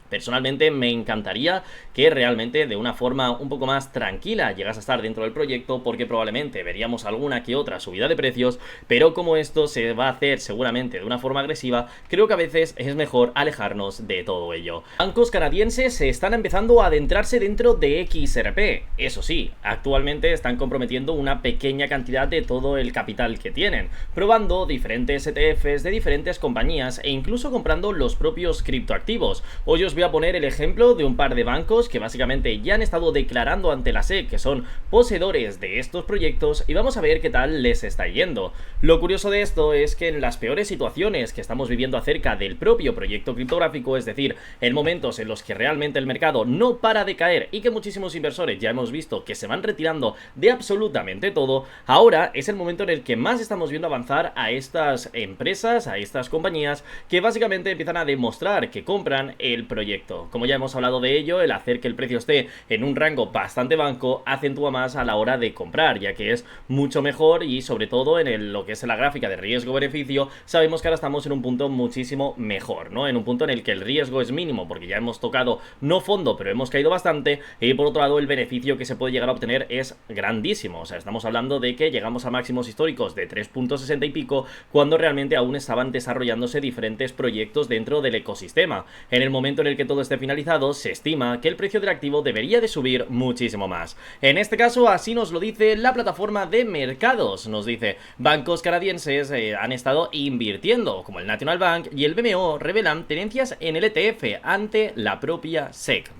Personalmente me encantaría que realmente de una forma un poco más tranquila llegas a estar dentro del proyecto, porque probablemente veríamos alguna que otra subida de precios, pero como esto se va a hacer seguramente de una forma agresiva, creo que a veces es mejor alejarnos de todo ello. Bancos canadienses se están empezando a adentrarse dentro de XRP. Eso sí, actualmente están comprometiendo una pequeña cantidad de todo el capital que tienen, probando diferentes ETFs de diferentes compañías e incluso comprando los propios criptoactivos. Hoy os voy a poner el ejemplo de un par de bancos que básicamente ya han estado declarando ante la SEC que son poseedores de estos proyectos, y vamos a ver qué tal les está yendo. Lo curioso de esto es que en las peores situaciones que estamos viviendo acerca del propio proyecto criptográfico, es decir, en momentos en los que realmente el mercado no para de caer y que muchísimos inversores ya hemos visto que se van retirando de absolutamente todo, ahora es el momento en el que más estamos viendo avanzar a estas empresas, a estas compañías que básicamente empiezan a demostrar que compran el proyecto. Como ya hemos hablado de ello, el hacer que el precio esté en un rango bastante bajo acentúa más a la hora de comprar, ya que es mucho mejor, y sobre todo en lo que es la gráfica de riesgo-beneficio, sabemos que ahora estamos en un punto muchísimo mejor, ¿no? En un punto en el que el riesgo es mínimo, porque ya hemos tocado no fondo, pero hemos caído bastante, y por otro lado el beneficio que se puede llegar a obtener es grandísimo. O sea, estamos hablando de que llegamos a máximos históricos de 3.60 y pico, cuando realmente aún estaban desarrollándose diferentes proyectos dentro del ecosistema. En el momento en el que todo esté finalizado, se estima que el precio del activo debería de subir muchísimo más. En este caso, así nos lo dice la plataforma de mercados. Nos dice: bancos canadienses han estado invirtiendo, como el National Bank y el BMO, revelan tenencias en el ETF ante la propia SEC.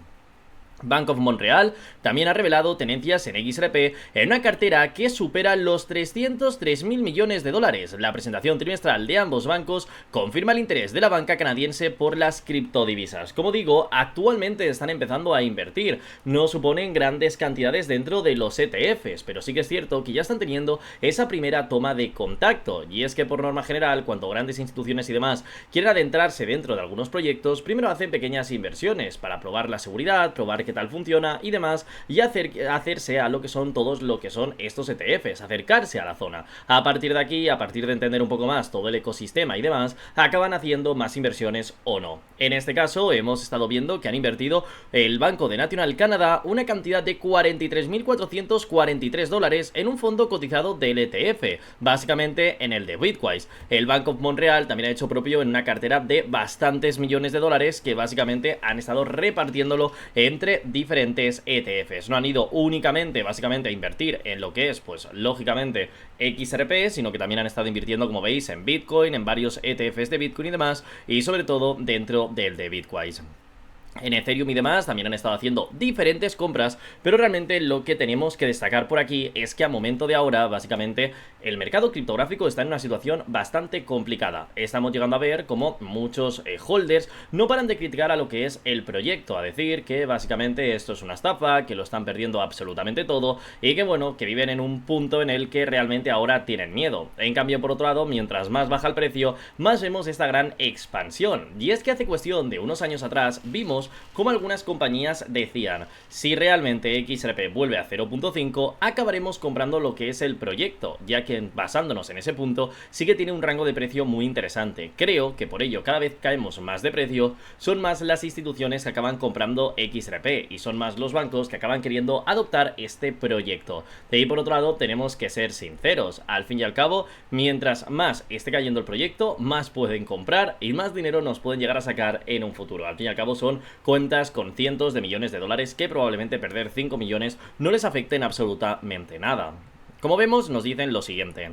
Bank of Montreal también ha revelado tenencias en XRP en una cartera que supera los 303.000 millones de dólares. La presentación trimestral de ambos bancos confirma el interés de la banca canadiense por las criptodivisas. Como digo, actualmente están empezando a invertir. No suponen grandes cantidades dentro de los ETFs, pero sí que es cierto que ya están teniendo esa primera toma de contacto. Y es que por norma general, cuando grandes instituciones y demás quieren adentrarse dentro de algunos proyectos, primero hacen pequeñas inversiones para probar la seguridad, probar qué tal funciona y demás, y hacerse a lo que son todos lo que son estos ETFs, acercarse a la zona. A partir de aquí, a partir de entender un poco más todo el ecosistema y demás, acaban haciendo más inversiones o no. En este caso hemos estado viendo que han invertido el Banco de National Canada una cantidad de 43.443 dólares en un fondo cotizado del ETF, básicamente en el de Bitwise. El Bank of Montreal también ha hecho propio en una cartera de bastantes millones de dólares que básicamente han estado repartiéndolo entre diferentes ETFs. No han ido únicamente básicamente a invertir en lo que es, pues lógicamente, XRP, sino que también han estado invirtiendo, como veis, en Bitcoin, en varios ETFs de Bitcoin y demás, y sobre todo dentro del de Bitwise. En Ethereum y demás también han estado haciendo diferentes compras, pero realmente lo que tenemos que destacar por aquí es que a momento de ahora, básicamente, el mercado criptográfico está en una situación bastante complicada. Estamos llegando a ver como muchos holders no paran de criticar a lo que es el proyecto, a decir que básicamente esto es una estafa, que lo están perdiendo absolutamente todo y que bueno, que viven en un punto en el que realmente ahora tienen miedo. En cambio, por otro lado, mientras más baja el precio, más vemos esta gran expansión. Y es que hace cuestión de unos años atrás vimos como algunas compañías decían: si realmente XRP vuelve a 0.5, acabaremos comprando lo que es el proyecto, ya que basándonos en ese punto sí que tiene un rango de precio muy interesante. Creo que por ello cada vez caemos más de precio, son más las instituciones que acaban comprando XRP y son más los bancos que acaban queriendo adoptar este proyecto. De ahí por otro lado tenemos que ser sinceros, al fin y al cabo, mientras más esté cayendo el proyecto, más pueden comprar y más dinero nos pueden llegar a sacar en un futuro. Al fin y al cabo son cuentas con cientos de millones de dólares que probablemente perder 5 millones no les afecten absolutamente nada. Como vemos, nos dicen lo siguiente: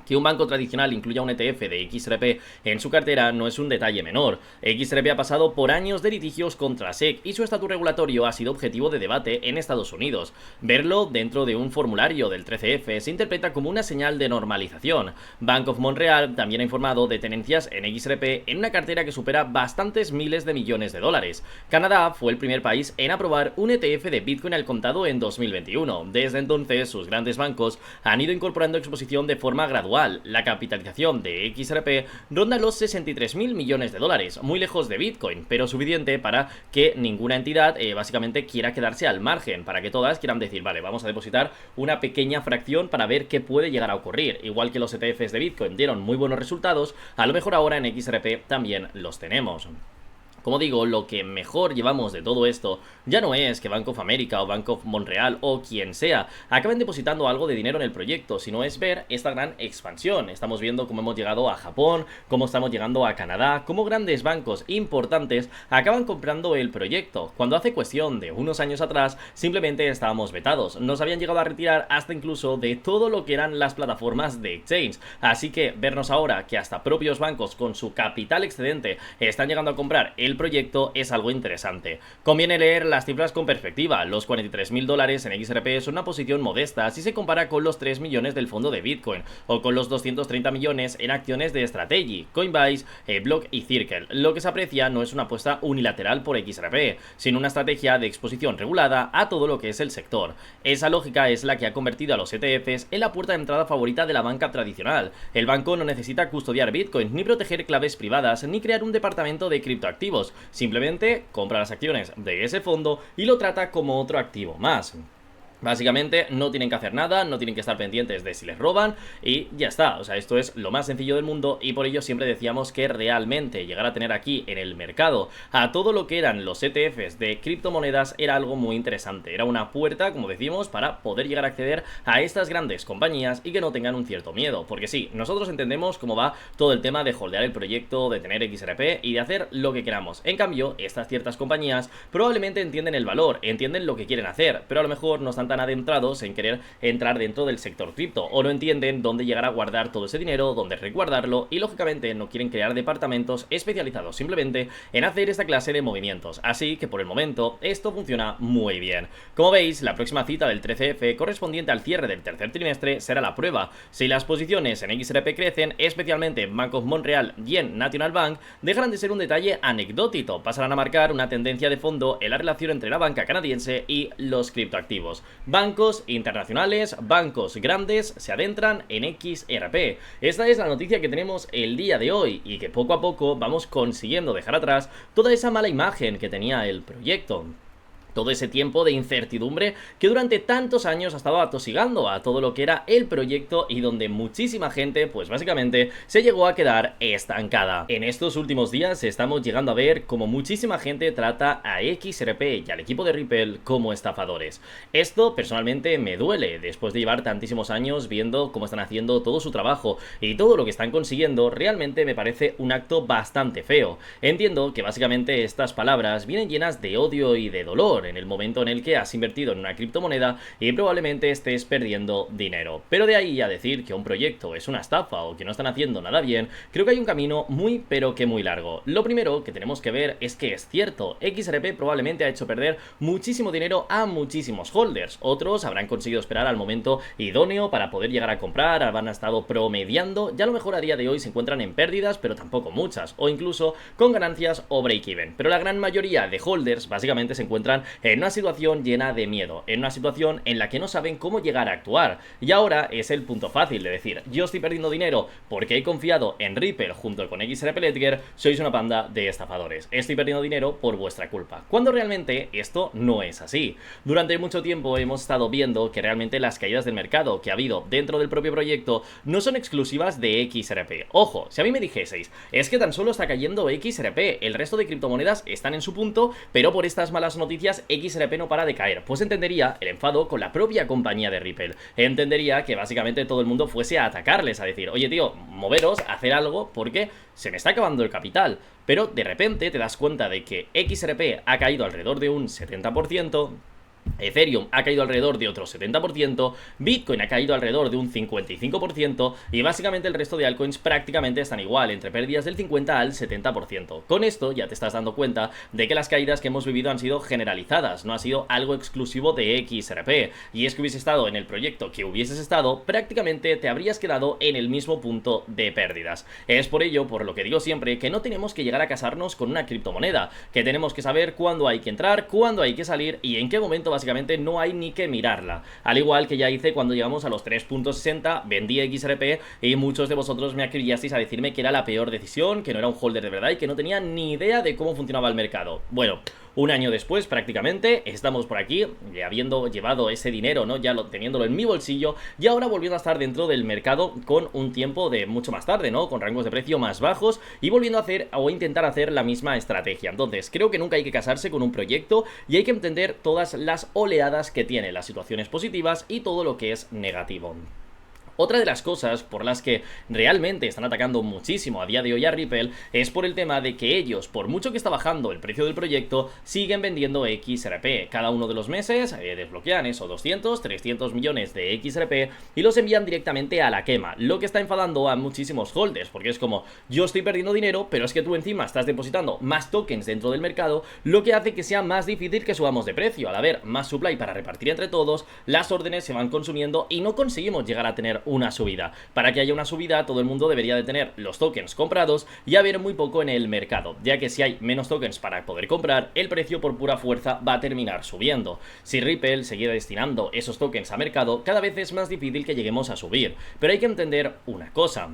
que un banco tradicional incluya un ETF de XRP en su cartera no es un detalle menor. XRP ha pasado por años de litigios contra SEC y su estatus regulatorio ha sido objetivo de debate en Estados Unidos. Verlo dentro de un formulario del 13F se interpreta como una señal de normalización. Bank of Montreal también ha informado de tenencias en XRP en una cartera que supera bastantes miles de millones de dólares. Canadá fue el primer país en aprobar un ETF de Bitcoin al contado en 2021. Desde entonces, sus grandes bancos han ido incorporando exposición de forma gradual gradual. La capitalización de XRP ronda los 63.000 millones de dólares, muy lejos de Bitcoin, pero suficiente para que ninguna entidad básicamente quiera quedarse al margen, para que todas quieran decir, vale, vamos a depositar una pequeña fracción para ver qué puede llegar a ocurrir. Igual que los ETFs de Bitcoin dieron muy buenos resultados, a lo mejor ahora en XRP también los tenemos. Como digo, lo que mejor llevamos de todo esto ya no es que Bank of America o Bank of Montreal o quien sea acaben depositando algo de dinero en el proyecto, sino es ver esta gran expansión. Estamos viendo cómo hemos llegado a Japón, cómo estamos llegando a Canadá, cómo grandes bancos importantes acaban comprando el proyecto, cuando hace cuestión de unos años atrás simplemente estábamos vetados. Nos habían llegado a retirar hasta incluso de todo lo que eran las plataformas de exchange. Así que vernos ahora que hasta propios bancos con su capital excedente están llegando a comprar el proyecto es algo interesante. Conviene leer las cifras con perspectiva. Los 43.000 dólares en XRP son una posición modesta si se compara con los 3 millones del fondo de Bitcoin o con los 230 millones en acciones de Strategy, Coinbase, Block y Circle. Lo que se aprecia no es una apuesta unilateral por XRP, sino una estrategia de exposición regulada a todo lo que es el sector. Esa lógica es la que ha convertido a los ETFs en la puerta de entrada favorita de la banca tradicional. El banco no necesita custodiar Bitcoin, ni proteger claves privadas, ni crear un departamento de criptoactivos. Simplemente compra las acciones de ese fondo y lo trata como otro activo más. Básicamente no tienen que hacer nada, no tienen que estar pendientes de si les roban y ya está. O sea, esto es lo más sencillo del mundo y por ello siempre decíamos que realmente llegar a tener aquí en el mercado a todo lo que eran los ETFs de criptomonedas era algo muy interesante. Era una puerta, como decimos, para poder llegar a acceder a estas grandes compañías y que no tengan un cierto miedo. Porque sí, nosotros entendemos cómo va todo el tema de holdear el proyecto, de tener XRP y de hacer lo que queramos. En cambio, estas ciertas compañías probablemente entienden el valor, entienden lo que quieren hacer, pero a lo mejor no están tan adentrados en querer entrar dentro del sector cripto o no entienden dónde llegar a guardar todo ese dinero, dónde resguardarlo y lógicamente no quieren crear departamentos especializados simplemente en hacer esta clase de movimientos. Así que por el momento esto funciona muy bien. Como veis, la próxima cita del 13F correspondiente al cierre del tercer trimestre será la prueba. Si las posiciones en XRP crecen, especialmente en Bank of Montreal y en National Bank, dejarán de ser un detalle anecdótico, pasarán a marcar una tendencia de fondo en la relación entre la banca canadiense y los criptoactivos. Bancos internacionales, bancos grandes se adentran en XRP. Esta es la noticia que tenemos el día de hoy y que poco a poco vamos consiguiendo dejar atrás toda esa mala imagen que tenía el proyecto. Todo ese tiempo de incertidumbre que durante tantos años ha estado atosigando a todo lo que era el proyecto y donde muchísima gente, pues básicamente, se llegó a quedar estancada. En estos últimos días estamos llegando a ver cómo muchísima gente trata a XRP y al equipo de Ripple como estafadores. Esto personalmente me duele, después de llevar tantísimos años viendo cómo están haciendo todo su trabajo y todo lo que están consiguiendo, realmente me parece un acto bastante feo. Entiendo que básicamente estas palabras vienen llenas de odio y de dolor en el momento en el que has invertido en una criptomoneda y probablemente estés perdiendo dinero. Pero de ahí a decir que un proyecto es una estafa o que no están haciendo nada bien, creo que hay un camino muy pero que muy largo. Lo primero que tenemos que ver es que es cierto, XRP probablemente ha hecho perder muchísimo dinero a muchísimos holders. Otros habrán conseguido esperar al momento idóneo para poder llegar a comprar, habrán estado promediando, ya a lo mejor a día de hoy se encuentran en pérdidas, pero tampoco muchas, o incluso con ganancias o break-even. Pero la gran mayoría de holders básicamente se encuentran en una situación llena de miedo, en una situación en la que no saben cómo llegar a actuar. Y ahora es el punto fácil de decir, yo estoy perdiendo dinero porque he confiado en Ripple junto con XRP Ledger, sois una panda de estafadores. Estoy perdiendo dinero por vuestra culpa. Cuando realmente esto no es así. Durante mucho tiempo hemos estado viendo que realmente las caídas del mercado que ha habido dentro del propio proyecto no son exclusivas de XRP. Ojo, si a mí me dijeseis, es que tan solo está cayendo XRP, el resto de criptomonedas están en su punto, pero por estas malas noticias XRP no para de caer, pues entendería el enfado con la propia compañía de Ripple. Entendería que básicamente todo el mundo fuese a atacarles, a decir, oye tío, moveros, hacer algo porque se me está acabando el capital. Pero de repente te das cuenta de que XRP ha caído alrededor de un 70%, Ethereum ha caído alrededor de otro 70%, Bitcoin ha caído alrededor de un 55% y básicamente el resto de altcoins prácticamente están igual, entre pérdidas del 50 al 70%. Con esto ya te estás dando cuenta de que las caídas que hemos vivido han sido generalizadas, no ha sido algo exclusivo de XRP. Y es que hubiese estado en el proyecto que hubieses estado, prácticamente te habrías quedado en el mismo punto de pérdidas. Es por ello, por lo que digo siempre, que no tenemos que llegar a casarnos con una criptomoneda, que tenemos que saber cuándo hay que entrar, cuándo hay que salir y en qué momento básicamente no hay ni que mirarla. Al igual que ya hice cuando llegamos a los 3.60, vendí XRP y muchos de vosotros me acribillasteis a decirme que era la peor decisión, que no era un holder de verdad y que no tenía ni idea de cómo funcionaba el mercado. Bueno, un año después prácticamente estamos por aquí, habiendo llevado ese dinero, ¿no? Ya teniéndolo en mi bolsillo y ahora volviendo a estar dentro del mercado con un tiempo de mucho más tarde, ¿no? Con rangos de precio más bajos y volviendo a hacer o intentar hacer la misma estrategia. Entonces, creo que nunca hay que casarse con un proyecto y hay que entender todas las oleadas que tiene, las situaciones positivas y todo lo que es negativo. Otra de las cosas por las que realmente están atacando muchísimo a día de hoy a Ripple es por el tema de que ellos, por mucho que está bajando el precio del proyecto, siguen vendiendo XRP. Cada uno de los meses desbloquean eso, 200, 300 millones de XRP y los envían directamente a la quema, lo que está enfadando a muchísimos holders, porque es como, yo estoy perdiendo dinero, pero es que tú encima estás depositando más tokens dentro del mercado, lo que hace que sea más difícil que subamos de precio. Al haber más supply para repartir entre todos, las órdenes se van consumiendo y no conseguimos llegar a tener una subida. Para que haya una subida, todo el mundo debería de tener los tokens comprados y haber muy poco en el mercado, ya que si hay menos tokens para poder comprar, el precio por pura fuerza va a terminar subiendo. Si Ripple seguía destinando esos tokens a mercado, cada vez es más difícil que lleguemos a subir. Pero hay que entender una cosa.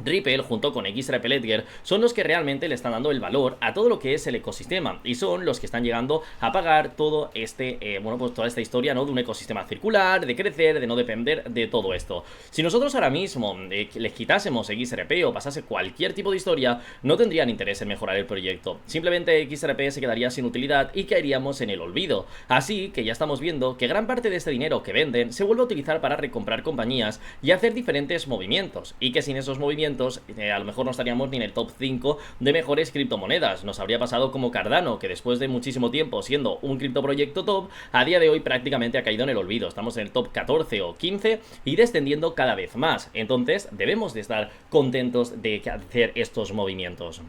Ripple junto con XRP Ledger son los que realmente le están dando el valor a todo lo que es el ecosistema y son los que están llegando a pagar todo pues toda esta historia, ¿no? De un ecosistema circular, de crecer, de no depender de todo esto. Si nosotros ahora mismo les quitásemos XRP o pasase cualquier tipo de historia, no tendrían interés en mejorar el proyecto. Simplemente XRP se quedaría sin utilidad y caeríamos en el olvido. Así que ya estamos viendo que gran parte de este dinero que venden se vuelve a utilizar para recomprar compañías y hacer diferentes movimientos, y que sin esos movimientos a lo mejor no estaríamos ni en el top 5 de mejores criptomonedas. Nos habría pasado como Cardano, que después de muchísimo tiempo siendo un criptoproyecto top, a día de hoy prácticamente ha caído en el olvido. Estamos en el top 14 o 15 y descendiendo cada vez más. Entonces debemos de estar contentos de hacer estos movimientos.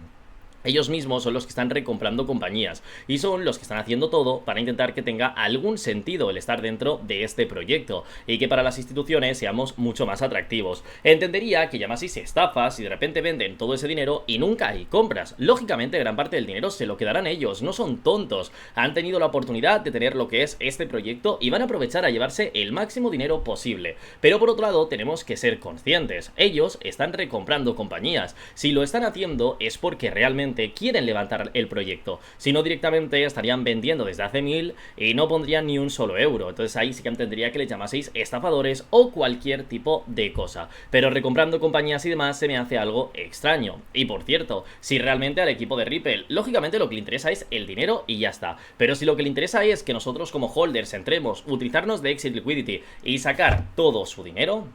Ellos mismos son los que están recomprando compañías y son los que están haciendo todo para intentar que tenga algún sentido el estar dentro de este proyecto y que para las instituciones seamos mucho más atractivos. Entendería que llamaseis estafas si de repente venden todo ese dinero y nunca hay compras. Lógicamente gran parte del dinero se lo quedarán ellos, no son tontos. Han tenido la oportunidad de tener lo que es este proyecto y van a aprovechar a llevarse el máximo dinero posible. Pero por otro lado tenemos que ser conscientes. Ellos están recomprando compañías. Si lo están haciendo es porque realmente quieren levantar el proyecto, si no directamente estarían vendiendo desde hace 1000 y no pondrían ni un solo euro. Entonces ahí sí que entendería que les llamaseis estafadores o cualquier tipo de cosa, pero recomprando compañías y demás se me hace algo extraño. Y por cierto, si realmente al equipo de Ripple, lógicamente lo que le interesa es el dinero y ya está, pero si lo que le interesa es que nosotros como holders entremos, utilizarnos de Exit Liquidity y sacar todo su dinero,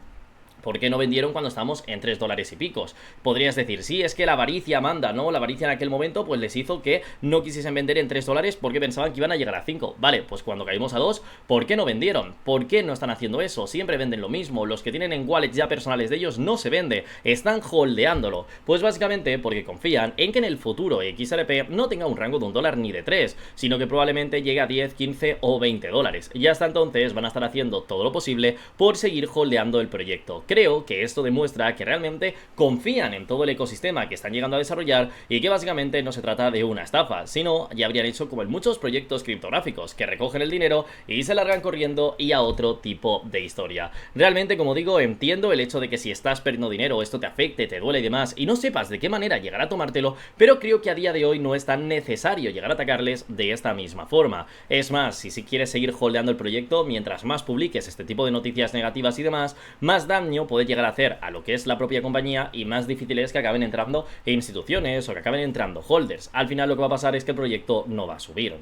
¿por qué no vendieron cuando estamos en 3 dólares y picos? Podrías decir, sí, es que la avaricia manda, ¿no? La avaricia en aquel momento pues les hizo que no quisiesen vender en 3 dólares porque pensaban que iban a llegar a 5. Vale, pues cuando caímos a 2, ¿por qué no vendieron? ¿Por qué no están haciendo eso? Siempre venden lo mismo. Los que tienen en wallets ya personales de ellos no se vende, están holdeándolo. Pues básicamente porque confían en que en el futuro XRP no tenga un rango de $1 ni de 3, sino que probablemente llegue a 10, 15 o 20 dólares. Y hasta entonces van a estar haciendo todo lo posible por seguir holdeando el proyecto. Creo que esto demuestra que realmente confían en todo el ecosistema que están llegando a desarrollar y que básicamente no se trata de una estafa, sino ya habrían hecho como en muchos proyectos criptográficos, que recogen el dinero y se largan corriendo y a otro tipo de historia. Realmente, como digo, entiendo el hecho de que si estás perdiendo dinero, esto te afecte, te duele y demás, y no sepas de qué manera llegar a tomártelo, pero creo que a día de hoy no es tan necesario llegar a atacarles de esta misma forma. Es más, si quieres seguir holdeando el proyecto, mientras más publiques este tipo de noticias negativas y demás, más daño puede llegar a hacer a lo que es la propia compañía y más difícil es que acaben entrando instituciones o que acaben entrando holders. Al final lo que va a pasar es que el proyecto no va a subir.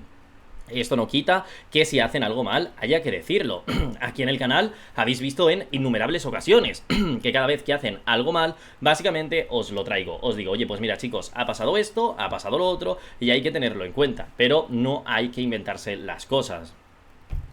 Esto no quita que si hacen algo mal haya que decirlo. Aquí en el canal habéis visto en innumerables ocasiones que cada vez que hacen algo mal, básicamente os lo traigo. Os digo, oye, pues mira chicos, ha pasado esto, ha pasado lo otro y hay que tenerlo en cuenta. Pero no hay que inventarse las cosas.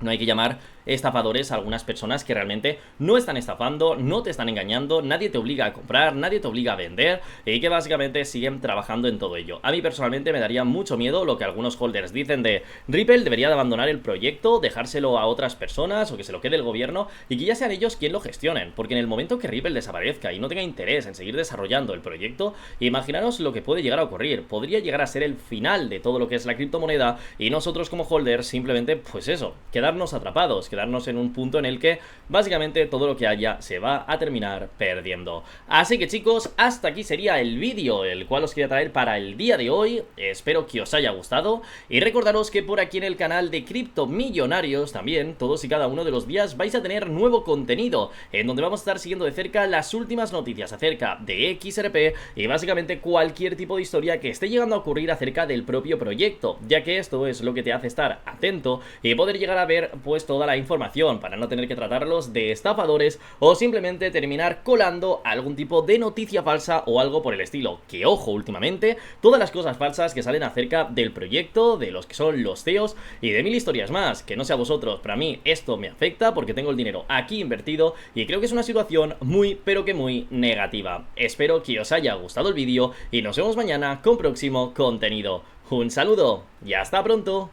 No hay que llamar estafadores, algunas personas que realmente no están estafando, no te están engañando, nadie te obliga a comprar, nadie te obliga a vender y que básicamente siguen trabajando en todo ello. A mí personalmente me daría mucho miedo lo que algunos holders dicen de Ripple debería de abandonar el proyecto, dejárselo a otras personas o que se lo quede el gobierno y que ya sean ellos quien lo gestionen, porque en el momento que Ripple desaparezca y no tenga interés en seguir desarrollando el proyecto, imaginaros lo que puede llegar a ocurrir. Podría llegar a ser el final de todo lo que es la criptomoneda y nosotros como holders simplemente, pues eso, quedarnos atrapados, quedarnos en un punto en el que básicamente todo lo que haya se va a terminar perdiendo. Así que chicos, hasta aquí sería el vídeo el cual os quería traer para el día de hoy. Espero que os haya gustado y recordaros que por aquí en el canal de Cripto Millonarios también todos y cada uno de los días vais a tener nuevo contenido en donde vamos a estar siguiendo de cerca las últimas noticias acerca de XRP y básicamente cualquier tipo de historia que esté llegando a ocurrir acerca del propio proyecto, ya que esto es lo que te hace estar atento y poder llegar a ver pues toda la información para no tener que tratarlos de estafadores o simplemente terminar colando algún tipo de noticia falsa o algo por el estilo. Que ojo, últimamente todas las cosas falsas que salen acerca del proyecto, de los que son los CEOs y de mil historias más, que no sé a vosotros, pero a mí esto me afecta porque tengo el dinero aquí invertido y creo que es una situación muy pero que muy negativa. Espero que os haya gustado el vídeo y nos vemos mañana con próximo contenido. Un saludo y hasta pronto.